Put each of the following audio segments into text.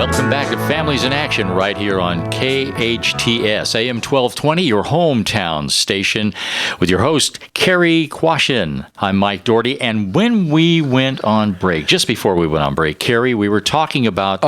Welcome back to Families in Action right here on KHTS, AM 1220, your hometown station, with your host, Cary Quashen. I'm Mike Doherty, and when we went on break, just before we went on break, Cary, we were talking about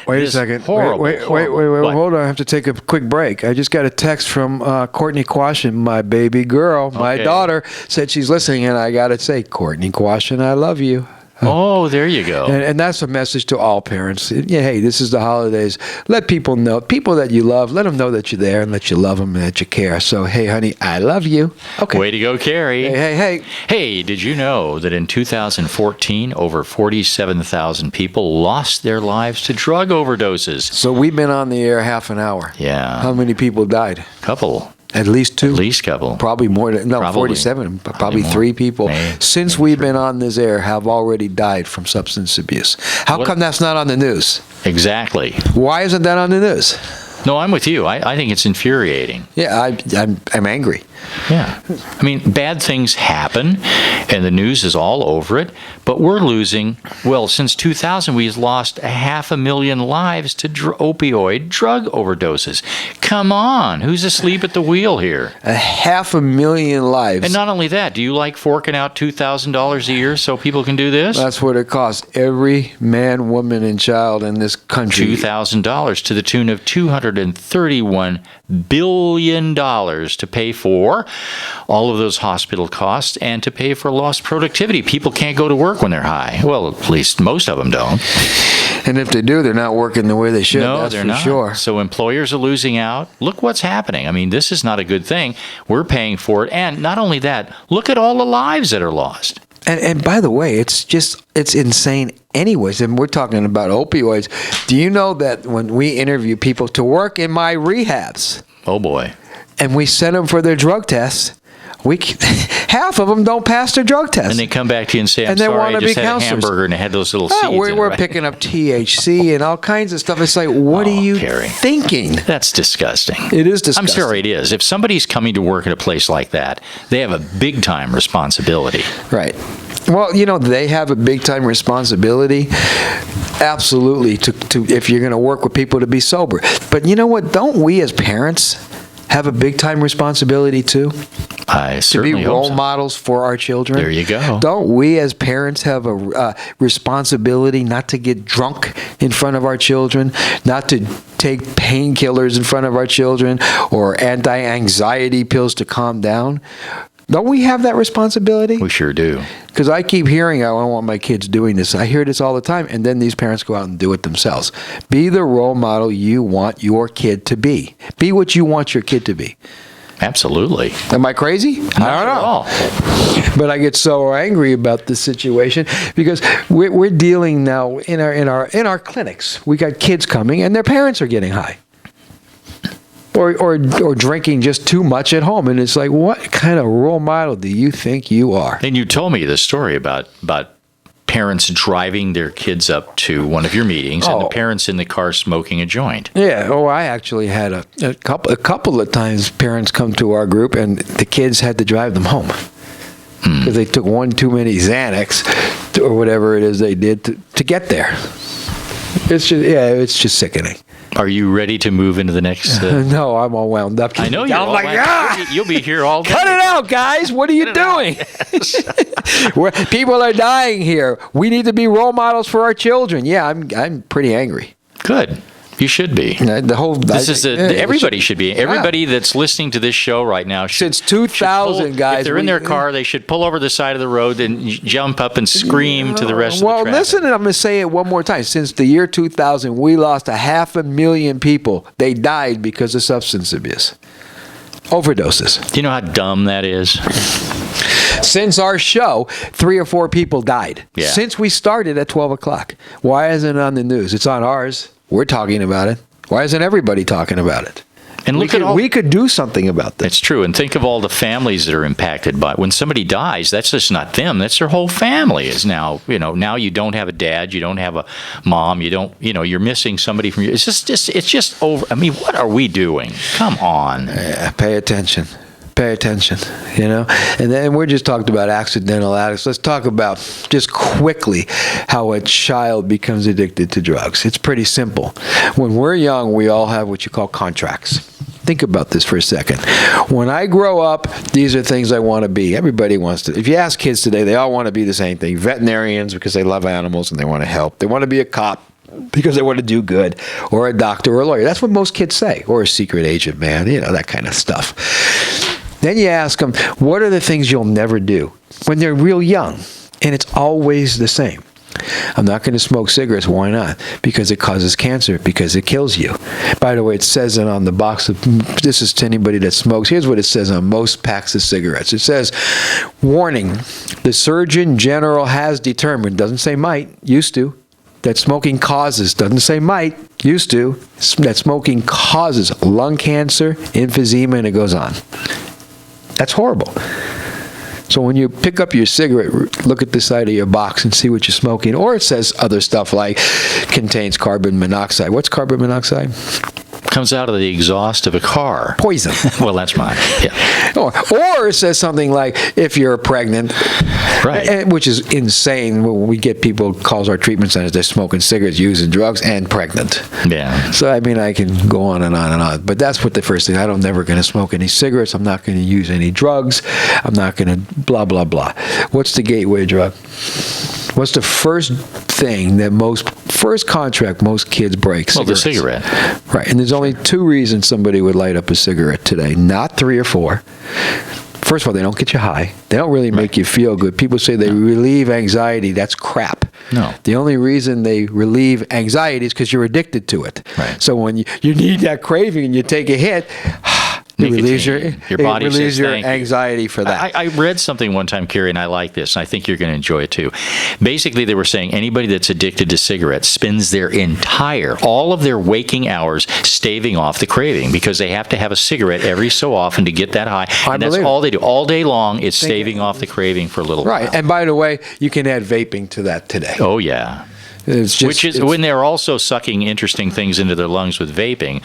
wait a second. Horrible, wait, what? hold on. I have to take a quick break. I just got a text from Cary Quashen, my baby girl, my daughter, said she's listening, and I got to say, Cary Quashen, I love you. Oh, there you go. And that's a message to all parents. Yeah, hey, this is the holidays. Let people know, people that you love, let them know that you're there and that you love them and that you care. So, hey, honey, I love you. Okay. Way to go, Cary. Hey. Hey, did you know that in 2014, over 47,000 people lost their lives to drug overdoses? So we've been on the air half an hour. Yeah. How many people died? Couple. At least two? At least couple. Probably more than, 47. Probably more. 3 people Maybe. since we've been on this air have already died from substance abuse. How come that's not on the news? Exactly. Why isn't that on the news? No, I'm with you. I think it's infuriating. Yeah, I'm angry. Yeah. I mean, bad things happen, and the news is all over it, but we're losing, well, since 2000, we've lost 500,000 lives to opioid drug overdoses. Come on. Who's asleep at the wheel here? 500,000 lives. And not only that, do you like forking out $2,000 a year so people can do this? That's what it costs every man, woman, and child in this country. $2,000 to the tune of $231 billion to pay for all of those hospital costs and to pay for lost productivity. People can't go to work when they're high. Well, at least most of them don't. And if they do, they're not working the way they should. No, that's they're for not. Sure. So employers are losing out. Look what's happening. I mean, this is not a good thing. We're paying for it. And not only that, look at all the lives that are lost. And by the way, it's insane anyways. And we're talking about opioids. Do you know that when we interview people to work in my rehabs, Oh, boy. and we send them for their drug tests, half of them don't pass their drug test. And they come back to you and say, I'm And they sorry, wanna I just be had counselors. a hamburger and it had those little seeds in it. We're Right? picking up THC and all kinds of stuff. It's like, what are you Cary. thinking? That's disgusting. It is disgusting. I'm sorry, it is. If somebody's coming to work at a place like that, they have a big-time responsibility. Right. Well, they have a big-time responsibility, absolutely, to if you're going to work with people to be sober. But you know what? Don't we as parents have a big-time responsibility too? I To certainly be hope role so. models for our children. There you go. Don't we as parents have a responsibility not to get drunk in front of our children, not to take painkillers in front of our children or anti-anxiety pills to calm down? Don't we have that responsibility? We sure do. Because I keep hearing, I don't want my kids doing this. I hear this all the time, and then these parents go out and do it themselves. Be the role model you want your kid to be. Be what you want your kid to be. Absolutely. Am I crazy? Not I don't at know. all. But I get so angry about this situation because we're dealing now in our clinics. We got kids coming, and their parents are getting high. Or drinking just too much at home. And it's like, what kind of role model do you think you are? And you told me the story about parents driving their kids up to one of your meetings and the parents in the car smoking a joint. Yeah. Oh, I actually had a couple of times parents come to our group and the kids had to drive them home because they took one too many Xanax or whatever it is they did to get there. It's just sickening. Are you ready to move into the next? No, I'm all wound up. I know you're I'm all like, wound- You'll be here all day. cut it out, guys. What are you doing? People are dying here. We need to be role models for our children. Yeah, I'm pretty angry. Good. You should be. Everybody should be. Everybody that's listening to this show right now should. Since 2000, guys. If they're in their car, they should pull over the side of the road and jump up and scream to the rest of the traffic. Well, listen, I'm going to say it one more time. Since the year 2000, we lost 500,000 people. They died because of substance abuse. Overdoses. Do you know how dumb that is? Since our show, 3 or 4 people died. Yeah. Since we started at 12 o'clock. Why isn't it on the news? It's on ours. We're talking about it. Why isn't everybody talking about it? And we could do something about this. It's true. And think of all the families that are impacted by it. When somebody dies, that's just not them. That's their whole family is now, now you don't have a dad, you don't have a mom, you're missing somebody from you. It's just over. I mean, what are we doing? Come on. Yeah, pay attention. Pay attention, And then we're just talking about accidental addicts. Let's talk about just quickly how a child becomes addicted to drugs. It's pretty simple. When we're young, we all have what you call contracts. Think about this for a second. When I grow up, these are things I want to be. Everybody wants to. If you ask kids today, they all want to be the same thing. Veterinarians because they love animals and they want to help. They want to be a cop because they want to do good, or a doctor or a lawyer. That's what most kids say. Or a secret agent, man, that kind of stuff. Then you ask them, what are the things you'll never do when they're real young? And it's always the same. I'm not going to smoke cigarettes. Why not? Because it causes cancer, because it kills you. By the way, it says it on the box. This is to anybody that smokes. Here's what it says on most packs of cigarettes. It says, warning, the Surgeon General has determined, doesn't say might, used to, that smoking causes, doesn't say might, used to, that smoking causes lung cancer, emphysema, and it goes on. That's horrible. So when you pick up your cigarette, look at the side of your box and see what you're smoking. Or it says other stuff like contains carbon monoxide. What's carbon monoxide? Comes out of the exhaust of a car. Poison. Well, that's mine. Yeah. Or it says something like, if you're pregnant, right? Which is insane. When we get people calls our treatment centers, they're smoking cigarettes, using drugs, and pregnant. Yeah. So I mean, I can go on and on and on. But that's what the first thing. I'm never going to smoke any cigarettes. I'm not going to use any drugs. I'm not going to blah blah blah. What's the gateway drug? What's the first thing that first contract most kids break? Well, the cigarette. Right. And there's only two reasons somebody would light up a cigarette today, not 3 or 4. First of all, they don't get you high. They don't really make you feel good. People say they relieve anxiety. That's crap. No. The only reason they relieve anxiety is because you're addicted to it. Right. So when you need that craving and you take a hit, it relieves your body relieves says, your "Thank you." anxiety for that. I read something one time, Cary, and I like this, and I think you're going to enjoy it too. Basically, they were saying anybody that's addicted to cigarettes spends all of their waking hours staving off the craving because they have to have a cigarette every so often to get that high. And that's all they do. All day long is staving off the craving for a little while. Right. And by the way, you can add vaping to that today. Oh, yeah. When they're also sucking interesting things into their lungs with vaping,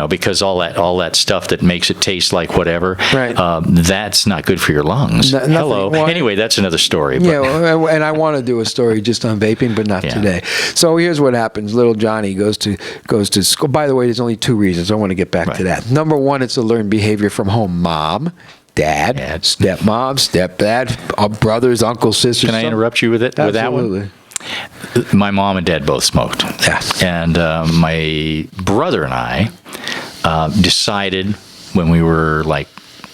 because all that stuff that makes it taste like whatever, right. That's not good for your lungs. Hello. Well, anyway, that's another story. But. Yeah, and I want to do a story just on vaping, but not today. So here's what happens. Little Johnny goes to school. By the way, there's only 2 reasons. I want to get back to that. Number 1, it's a learned behavior from home. Mom, Dad, stepmom, stepdad, brothers, uncles, sisters. Can I interrupt you with it? Absolutely. With that one? My mom and dad both smoked. Yeah. And my brother and I decided when we were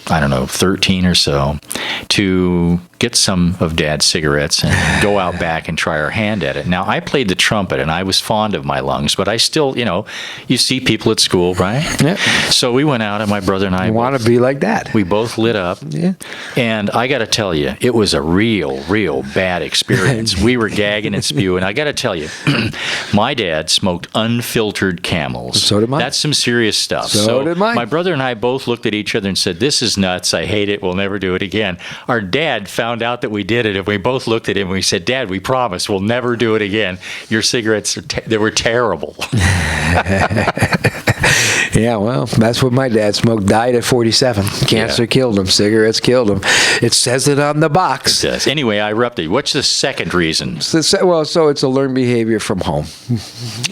13 or so, to get some of Dad's cigarettes and go out back and try our hand at it. Now, I played the trumpet, and I was fond of my lungs, but I still, you see people at school, right? Yeah. So we went out, and my brother and I want to be like that. We both lit up. Yeah. And I got to tell you, it was a real bad experience. We were gagging and spewing. I got to tell you, my dad smoked unfiltered Camels. So did mine. That's some serious stuff. So did mine. My brother and I both looked at each other and said, "This is nuts. I hate it. We'll never do it again." Our dad found out that we did it, and we both looked at him and we said, "Dad, we promise we'll never do it again. Your cigarettes, they were terrible." Yeah, well, that's what my dad smoked. Died at 47. Cancer killed him. Cigarettes killed him. It says it on the box. It does. Anyway, I interrupted you. What's the second reason? So it's a learned behavior from home.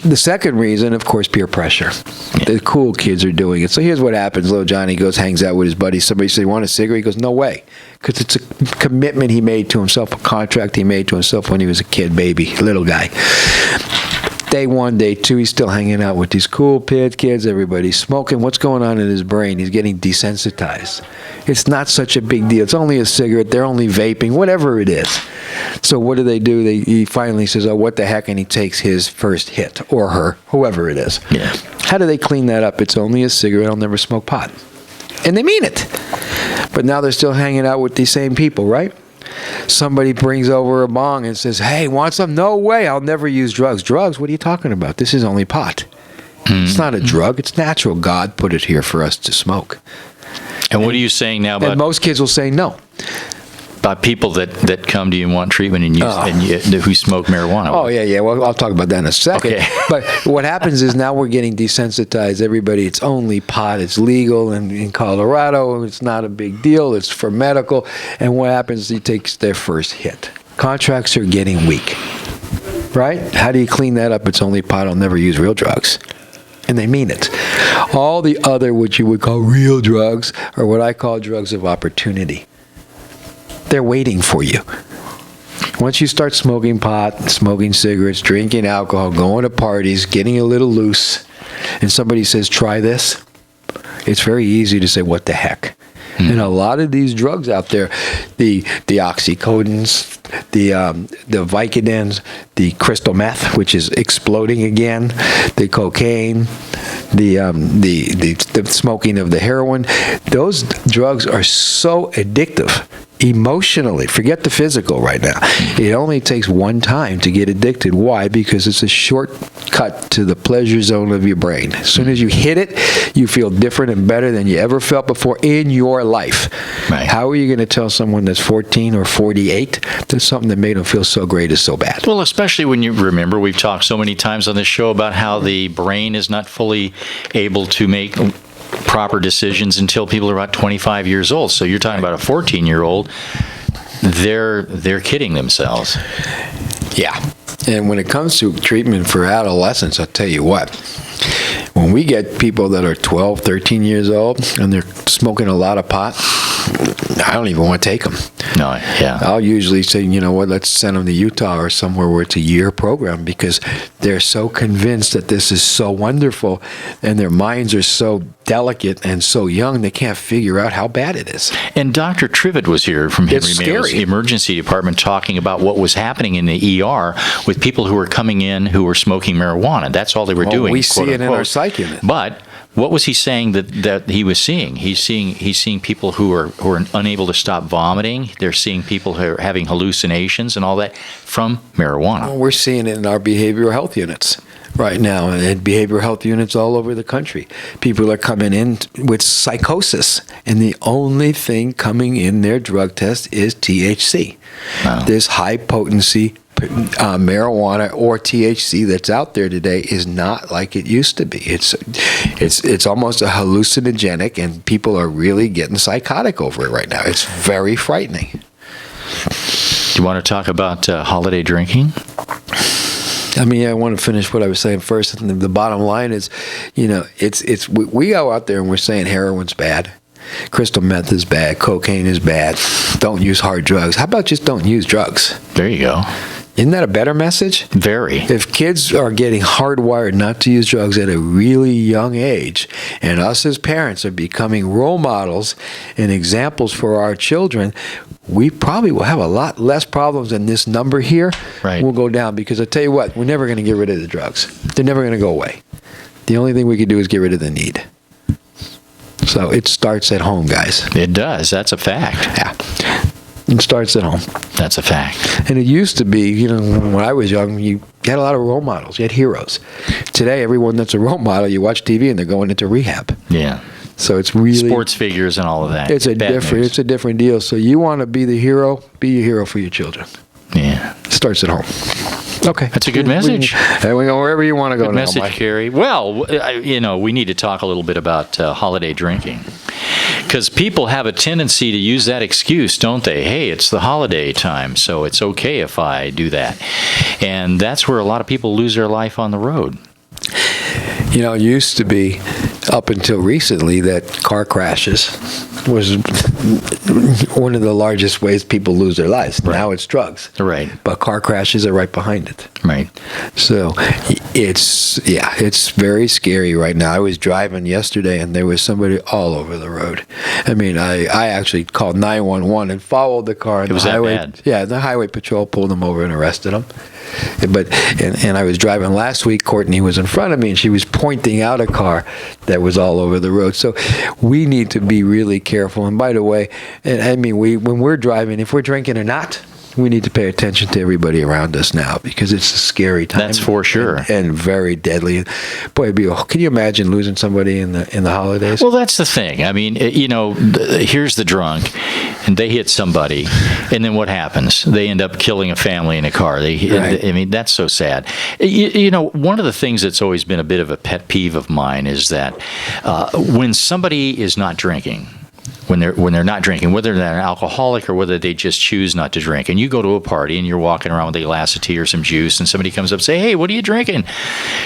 The second reason, of course, peer pressure. Yeah. The cool kids are doing it. So here's what happens. Little Johnny hangs out with his buddies. Somebody says, "You want a cigarette?" He goes, "No way." Because it's a commitment he made to himself, a contract he made to himself when he was a kid, baby, little guy. Day 1, day 2, he's still hanging out with these cool kids. Everybody's smoking. What's going on in his brain? He's getting desensitized. It's not such a big deal. It's only a cigarette. They're only vaping, whatever it is. So what do? He finally says, "Oh, what the heck?" And he takes his first hit, or her, whoever it is. Yeah. How do they clean that up? It's only a cigarette. I'll never smoke pot. And they mean it. But now they're still hanging out with these same people, right? Somebody brings over a bong and says, "Hey, want some?" "No way, I'll never use drugs." "Drugs? What are you talking about? This is only pot." It's not a drug. It's natural. God put it here for us to smoke. And what are you saying now about... And most kids will say no. About people that come to you and want treatment and who smoke marijuana. Oh, yeah. Well, I'll talk about that in a second. Okay. But what happens is now we're getting desensitized. Everybody, it's only pot. It's legal. And in Colorado, it's not a big deal. It's for medical. And what happens, he takes their first hit. Contracts are getting weak. Right? How do you clean that up? It's only pot. I'll never use real drugs. And they mean it. All the other, what you would call real drugs, are what I call drugs of opportunity. They're waiting for you. Once you start smoking pot, smoking cigarettes, drinking alcohol, going to parties, getting a little loose, and somebody says, try this, it's very easy to say, what the heck? And a lot of these drugs out there, the oxycodons, the Vicodins, the crystal meth, which is exploding again, the cocaine, the smoking of the heroin, those drugs are so addictive. Emotionally, forget the physical right now. It only takes one time to get addicted. Why? Because it's a shortcut to the pleasure zone of your brain. As soon as you hit it, you feel different and better than you ever felt before in your life. Right. How are you going to tell someone that's 14 or 48 that something that made them feel so great is so bad? Well, especially when you remember, we've talked so many times on this show about how the brain is not fully able to make proper decisions until people are about 25 years old. So you're talking about a 14-year-old. They're kidding themselves. Yeah. And when it comes to treatment for adolescents, I'll tell you what. When we get people that are 12, 13 years old and they're smoking a lot of pot, I don't even want to take them. No, yeah. I'll usually say, you know what, let's send them to Utah or somewhere where it's a year program, because they're so convinced that this is so wonderful and their minds are so delicate and so young, they can't figure out how bad it is. And Dr. Trivet was here from Henry It's Mayo's scary. emergency department talking about what was happening in the ER with people who were coming in who were smoking marijuana. That's all they were doing. We see quote it in unquote. our psych unit. But what was he saying that he was seeing? He's seeing people who are unable to stop vomiting. They're seeing people who are having hallucinations and all that from marijuana. Well, we're seeing it in our behavioral health units right now, and behavioral health units all over the country. People are coming in with psychosis, and the only thing coming in their drug test is THC. Wow. This high potency marijuana or THC that's out there today is not like it used to be. It's almost a hallucinogenic, and people are really getting psychotic over it right now. It's very frightening. Do you want to talk about holiday drinking? I mean, I want to finish what I was saying first. And the bottom line is, you know, we go out there and we're saying heroin's bad, crystal meth is bad, cocaine is bad, don't use hard drugs. How about just don't use drugs? There you go. Isn't that a better message? Very. If kids are getting hardwired not to use drugs at a really young age, and us as parents are becoming role models and examples for our children, we probably will have a lot less problems, and this number here will go down. Because I tell you what, we're never going to get rid of the drugs. They're never going to go away. The only thing we can do is get rid of the need. So it starts at home, guys. It does. That's a fact. Yeah. It starts at home. That's a fact. And it used to be, you know, when I was young, you had a lot of role models. You had heroes. Today, everyone that's a role model, you watch TV and they're going into rehab. Yeah. So it's really sports figures and all of that. It's a Bad news. It's a different deal. So you want to be the hero, be a hero for your children. Yeah. It starts at home. Okay. That's a good message. And we go wherever you want to go Good now, message, Mike. Cary. Well, we need to talk a little bit about holiday drinking. Because people have a tendency to use that excuse, don't they? Hey, it's the holiday time, so it's okay if I do that. And that's where a lot of people lose their life on the road. You know, it used to be, up until recently, that car crashes was one of the largest ways people lose their lives. Right. Now it's drugs. Right. But car crashes are right behind it. Right. So it's very scary right now. I was driving yesterday and there was somebody all over the road. I mean, I actually called 911 and followed the car. And it was the that highway, bad? Yeah, the highway patrol pulled him over and arrested him. And I was driving last week. Courtney was in front of me and she was pointing out a car that was all over the road. So we need to be really careful. And by the way, and I mean, when we're driving, if we're drinking or not, we need to pay attention to everybody around us now because it's a scary time. That's for sure. And very deadly. Boy, can you imagine losing somebody in the holidays? Well, that's the thing. I mean, here's the drunk, and they hit somebody, and then what happens? They end up killing a family in a car. Right. I mean, that's so sad. One of the things that's always been a bit of a pet peeve of mine is that when somebody is not drinking, when they're not drinking, whether they're an alcoholic or whether they just choose not to drink, and you go to a party and you're walking around with a glass of tea or some juice, and somebody comes up and say, "Hey, what are you drinking?"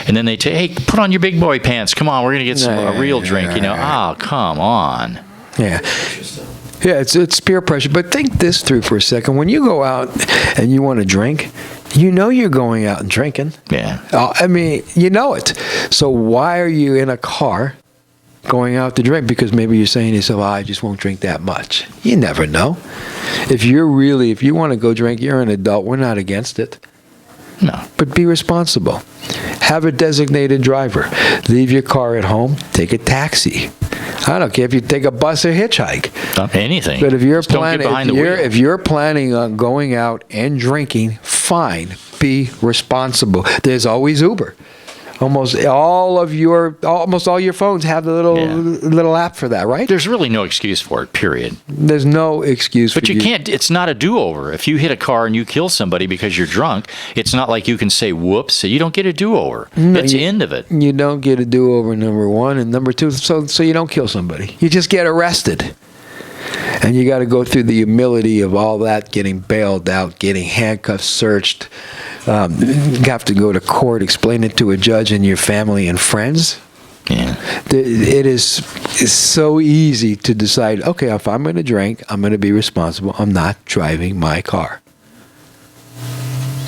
And then they say, "Hey, put on your big boy pants. Come on, we're gonna get a real drink." Oh, come on. Yeah. Yeah, it's peer pressure. But think this through for a second. When you go out and you want to drink, you know you're going out and drinking. Yeah. I mean, you know it. So why are you in a car going out to drink? Because maybe you're saying to yourself, I just won't drink that much. You never know. If you want to go drink, you're an adult. We're not against it. No. But be responsible. Have a designated driver. Leave your car at home. Take a taxi. I don't care if you take a bus or hitchhike. Anything. But if you're Just don't get behind the wheel. if you're planning on going out and drinking, fine. Be responsible. There's always Uber. Almost all your phones have the little app for that, right? There's really no excuse for it, period. There's no excuse for But you can't, it's not a do-over. If you hit a car and you kill somebody because you're drunk, it's not like you can say, whoops, you don't get a do-over. That's the end of it. You don't get a do-over, number one. And number two, so you don't kill somebody. You just get arrested. And you got to go through the humility of all that, getting bailed out, getting handcuffs, searched. You have to go to court, explain it to a judge and your family and friends. Yeah. It's so easy to decide, okay, if I'm going to drink, I'm going to be responsible. I'm not driving my car.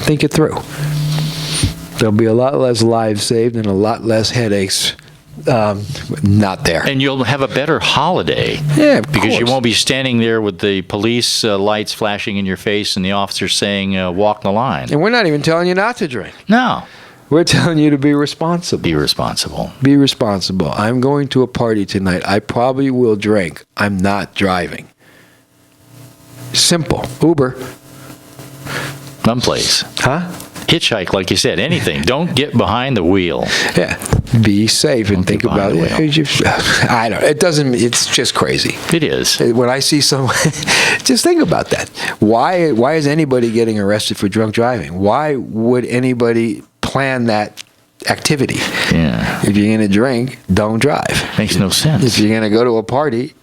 Think it through. There'll be a lot less lives saved and a lot less headaches not there. And you'll have a better holiday. Yeah, of because you course. won't be standing there with the police lights flashing in your face and the officer saying, walk the line. And we're not even telling you not to drink. No. We're telling you to be responsible. Be responsible. Be responsible. I'm going to a party tonight. I probably will drink. I'm not driving. Simple. Uber. Someplace. Huh? Hitchhike, like you said, anything. Don't get behind the wheel. Yeah. Be safe and think about it. I don't. It doesn't. It's just crazy. It is. When I see someone, just think about that. Why is anybody getting arrested for drunk driving? Why would anybody plan that activity? Yeah. If you're going to drink, don't drive. Makes no sense. If you're going to go to a party,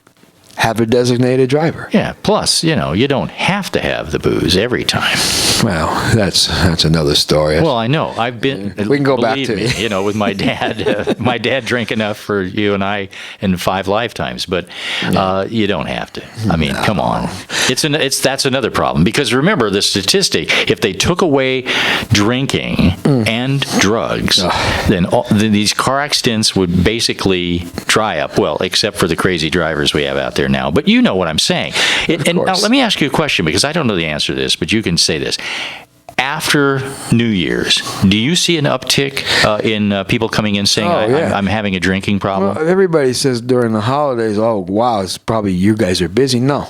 have a designated driver. Yeah. Plus, you don't have to have the booze every time. Well, that's another story. Well, I know. I've been. We can go back to me, with my dad. My dad drank enough for you and I in 5 lifetimes, but you don't have to. I mean, come on. That's another problem because remember the statistic. If they took away drinking and drugs, then these car accidents would basically dry up. Well, except for the crazy drivers we have out there now. But you know what I'm saying. And now let me ask you a question because I don't know the answer to this, but you can say this. After New Year's, do you see an uptick in people coming in saying, I'm having a drinking problem? Well, everybody says during the holidays, oh, wow, it's probably you guys are busy. No.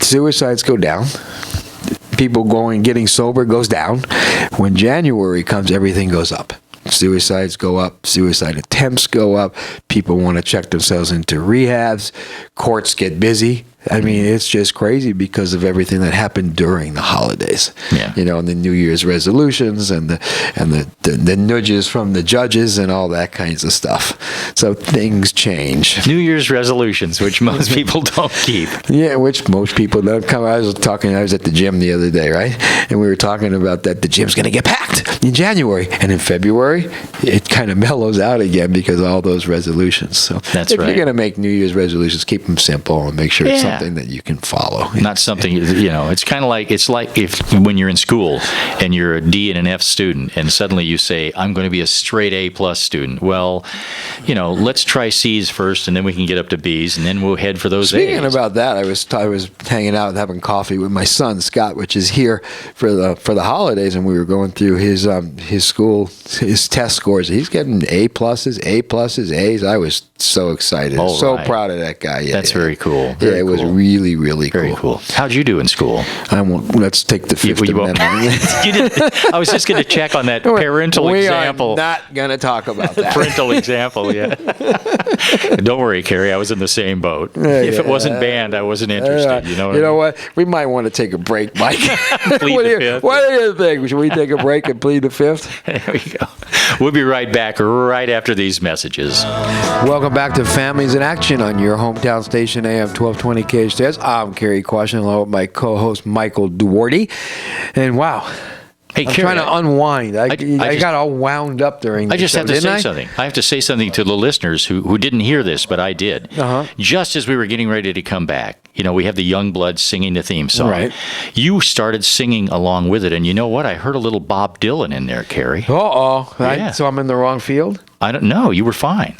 Suicides go down. People getting sober goes down. When January comes, everything goes up. Suicides go up. Suicide attempts go up. People want to check themselves into rehabs. Courts get busy. I mean, it's just crazy because of everything that happened during the holidays. Yeah. And the New Year's resolutions and the nudges from the judges and all that kinds of stuff. So things change. New Year's resolutions, which most people don't keep. Yeah, which most people don't come. I was at the gym the other day, right? And we were talking about that the gym's going to get packed in January. And in February, it kind of mellows out again because of all those resolutions. So That's if right. you're going to make New Year's resolutions, keep them simple and make sure it's something that you can follow. Not something, it's kind of like, it's like if when you're in school and you're a D and an F student and suddenly you say, I'm going to be a straight A+ student. Well, let's try C's first and then we can get up to B's and then we'll head for those A's. Speaking about that, I was hanging out and having coffee with my son, Scott, which is here for the holidays, and we were going through his school, his test scores. He's getting A+, A's. I was so excited. Oh, So right. proud of that guy. Yeah, That's very cool. Yeah, Very it was cool. really, really Very cool. How'd you do in school? Let's take the Fifth You won't- Amendment. You didn't- I was just going to check on that parental we example. are not going to talk about that. Parental example, yeah. Don't worry, Cary. I was in the same boat. If it wasn't banned, I wasn't interested. You know what I mean? What? We might want to take a break, Mike. Plead what, the do you, fifth. what do you think? Should we take a break and plead the fifth? There we go. We'll be right back right after these messages. Welcome back to Families in Action on your hometown station, AM 1220 KHTS. I'm Cary Quashen, along with my co-host Michael Duarte. And wow, Hey, I'm Cary, trying to unwind. I just- got all wound up during the I just show, have to didn't say I? something. I have to say something to the listeners who didn't hear this, but I did. Uh-huh. Just as we were getting ready to come back, we have the young blood singing the theme song. Right. You started singing along with it, and you know what? I heard a little Bob Dylan in there, Cary. Uh-oh. Yeah. So I'm in the wrong field? I don't know. You were fine.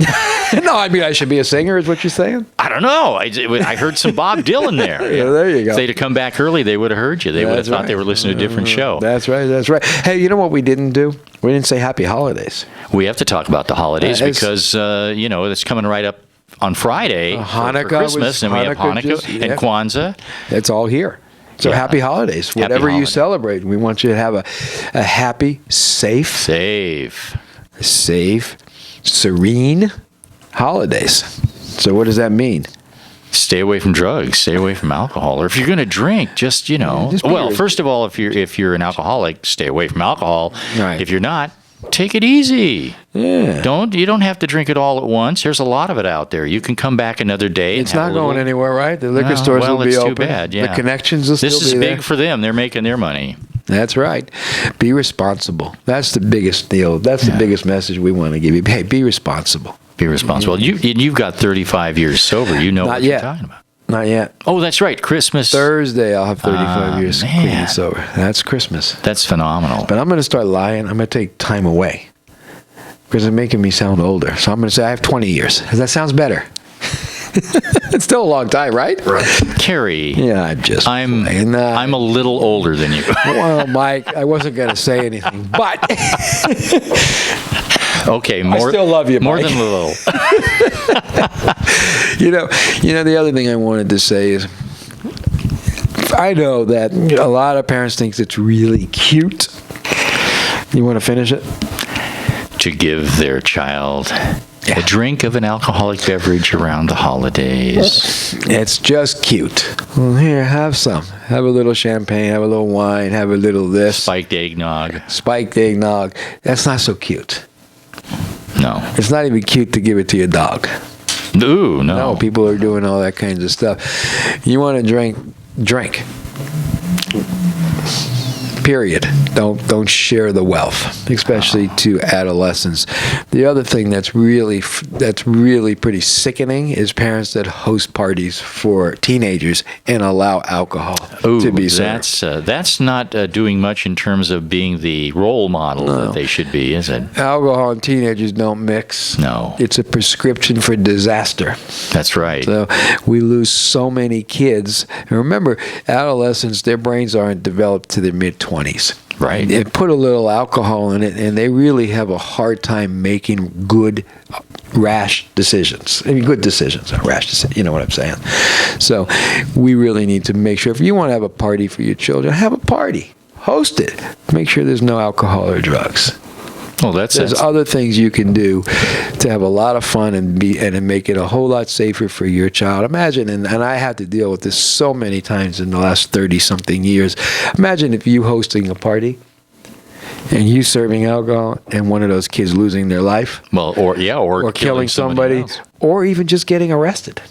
No, I mean, I should be a singer, is what you're saying? I don't know. I heard some Bob Dylan there. Yeah, there you go. If they'd have come back early, they would have heard you. They would have That's thought right. they were listening to a different show. That's right. That's right. Hey, you know what we didn't do? We didn't say happy holidays. We have to talk about the holidays It's- because, it's coming right up on Friday for Hanukkah Christmas, was- and we have Hanukkah Hanukkah just- and yeah. Kwanzaa. It's all here. So Yeah. happy holidays. Happy Whatever you holidays. celebrate, we want you to have a happy, safe, serene holidays. So what does that mean? Stay away from drugs. Stay away from alcohol. Or if you're going to drink, just just be well, re- first of all, if you're an alcoholic, stay away from alcohol. Right. If you're not, take it easy. Yeah. You don't have to drink it all at once. There's a lot of it out there. You can come back another day. It's and have not a little- going anywhere, right? The liquor No, stores well, will be it's too open. bad, yeah. The connections will This still is be big there. for them. They're making their money. That's right. Be responsible. That's the biggest deal. That's the biggest message we want to give you. Hey, be responsible. Be responsible. You've got 35 years sober. You know Not what yet. you're talking about. Not yet. Oh, that's right. Christmas. Thursday, I'll have 35 years man. clean and sober. That's Christmas. That's phenomenal. But I'm going to start lying. I'm going to take time away because it's making me sound older. So I'm going to say I have 20 years. That sounds better. It's still a long time, right? Cary. Yeah, I'm just. I'm playing. I'm a little older than you. Well, Mike, I wasn't going to say anything, but Okay, more. still love you, more Mike. than a little. you know, the other thing I wanted to say is, I know that a lot of parents think it's really cute. You want to finish it? To give their child a drink of an alcoholic beverage around the holidays. It's just cute. Well, here, have some. Have a little champagne, have a little wine, have a little this. Spiked eggnog. Spiked eggnog. That's not so cute. No. It's not even cute to give it to your dog. Ooh, no. No, people are doing all that kinds of stuff. You want to drink. Period. Don't share the wealth, especially to adolescents. The other thing that's really pretty sickening is parents that host parties for teenagers and allow alcohol to be served. That's not doing much in terms of being the role model that they should be, is it? Alcohol and teenagers don't mix. No. It's a prescription for disaster. That's right. So we lose so many kids. And remember, adolescents, their brains aren't developed to their mid-20s. Right. They put a little alcohol in it, and they really have a hard time making good, rash decisions. I mean, good decisions, not rash decisions. You know what I'm saying? So we really need to make sure, if you want to have a party for your children, have a party. Host it. Make sure there's no alcohol or drugs. Well, there's Other things you can do to have a lot of fun and make it a whole lot safer for your child. Imagine, and I had to deal with this so many times in the last 30-something years. Imagine if you hosting a party and you serving alcohol and one of those kids losing their life. Well, or killing somebody, else. or even just getting arrested.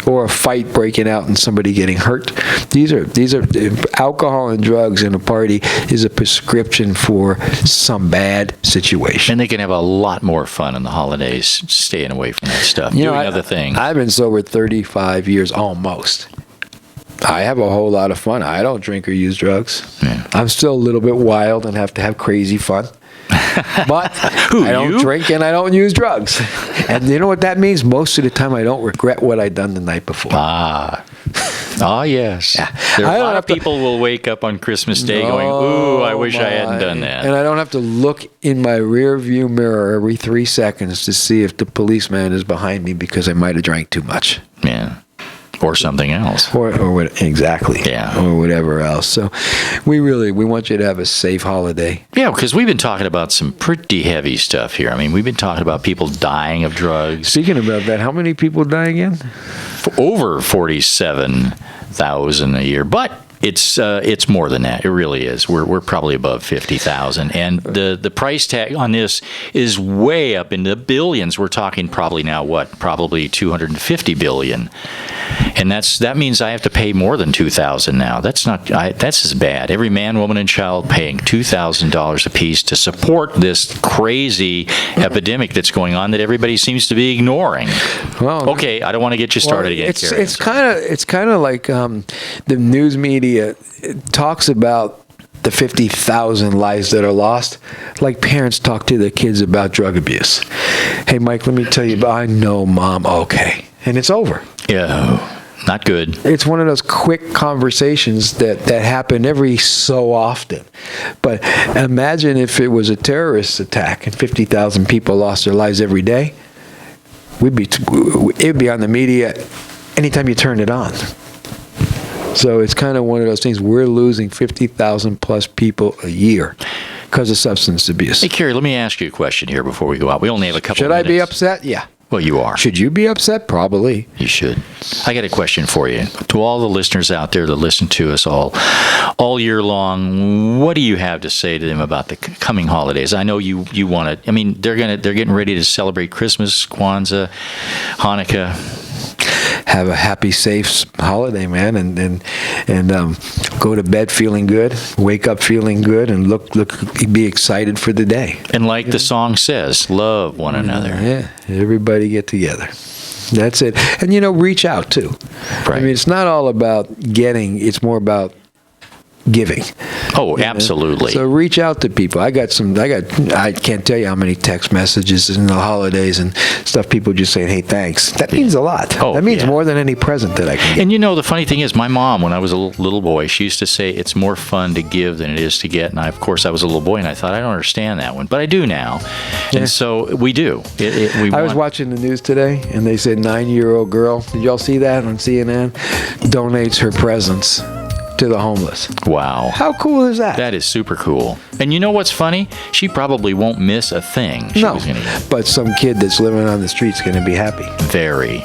Or a fight breaking out and somebody getting hurt. These are alcohol and drugs in a party is a prescription for some bad situation. And they can have a lot more fun in the holidays, staying away from that stuff, doing other things. I've been sober 35 years almost. I have a whole lot of fun. I don't drink or use drugs. Yeah. I'm still a little bit wild and have to have crazy fun. But Who, I don't you? drink and I don't use drugs. And you know what that means? Most of the time I don't regret what I done the night before. Ah, Ah, yes. Yeah. There I are a don't lot have of to- people will wake up on Christmas Day going, ooh, I wish I hadn't done that. And I don't have to look in my rear view mirror every 3 seconds to see if the policeman is behind me because I might have drank too much. Yeah. Or something else. Or what, exactly. Yeah. Or whatever else. So we want you to have a safe holiday. Yeah, because we've been talking about some pretty heavy stuff here. I mean, we've been talking about people dying of drugs. Speaking about that, how many people die again? Over 47,000 a year. But it's more than that. It really is. We're probably above 50,000, and the price tag on this is way up in the billions. We're talking probably now probably 250 billion, and that means I have to pay more than 2,000 now. That's as bad. Every man, woman, and child paying $2,000 apiece to support this crazy epidemic that's going on that everybody seems to be ignoring. Well, okay, I don't want to get you started again. Cary. It's kind of like the news media talks about the 50,000 lives that are lost, like parents talk to their kids about drug abuse. Hey, Mike, let me tell you, I know, Mom. Okay, and it's over. Yeah, not good. It's one of those quick conversations that happen every so often. But imagine if it was a terrorist attack and 50,000 people lost their lives every day. It'd be on the media anytime you turn it on. So it's kind of one of those things. We're losing 50,000 plus people a year because of substance abuse. Hey, Cary, let me ask you a question here before we go out. We only have a couple Should of minutes. I be upset? Yeah. Well, you are. Should you be upset? Probably. You should. I got a question for you. To all the listeners out there that listen to us all year long, what do you have to say to them about the coming holidays? I know you want to. I mean, they're getting ready to celebrate Christmas, Kwanzaa, Hanukkah. Have a happy, safe holiday, man, and go to bed feeling good, wake up feeling good, and be excited for the day. And like the song says, love one another. Yeah, everybody get together. That's it. And reach out too. Right. I mean, it's not all about getting; it's more about giving. Oh, absolutely. So reach out to people. I can't tell you how many text messages in the holidays and stuff, people just saying, hey, thanks. That means a lot. Oh, that means yeah. more than any present that I can get. And the funny thing is, my mom, when I was a little boy, she used to say it's more fun to give than it is to get. And of course, I was a little boy, and I thought, I don't understand that one. But I do now. Yeah. And so we do. I was watching the news today, and they said 9-year-old girl, did y'all see that on CNN? Donates her presents to the homeless. Wow. How cool is that? That is super cool. And you know what's funny? She probably won't miss a thing. No, Was gonna get. but some kid that's living on the street's going to be happy. Very,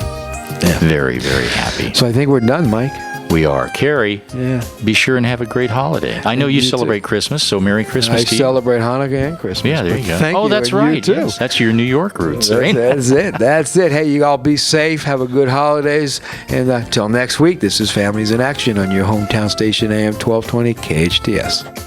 very, very happy. So I think we're done, Mike. We are. Cary, Yeah. be sure and have a great holiday. I know you You celebrate too. Christmas, so Merry Christmas I to you. celebrate Hanukkah and Christmas. Yeah, there you go. Thank you. That's and you right. too. Yes, that's your New York roots. Right? That's it. That's it. Hey, you all be safe. Have a good holidays. And until next week, this is Families in Action on your hometown station, AM 1220 KHTS.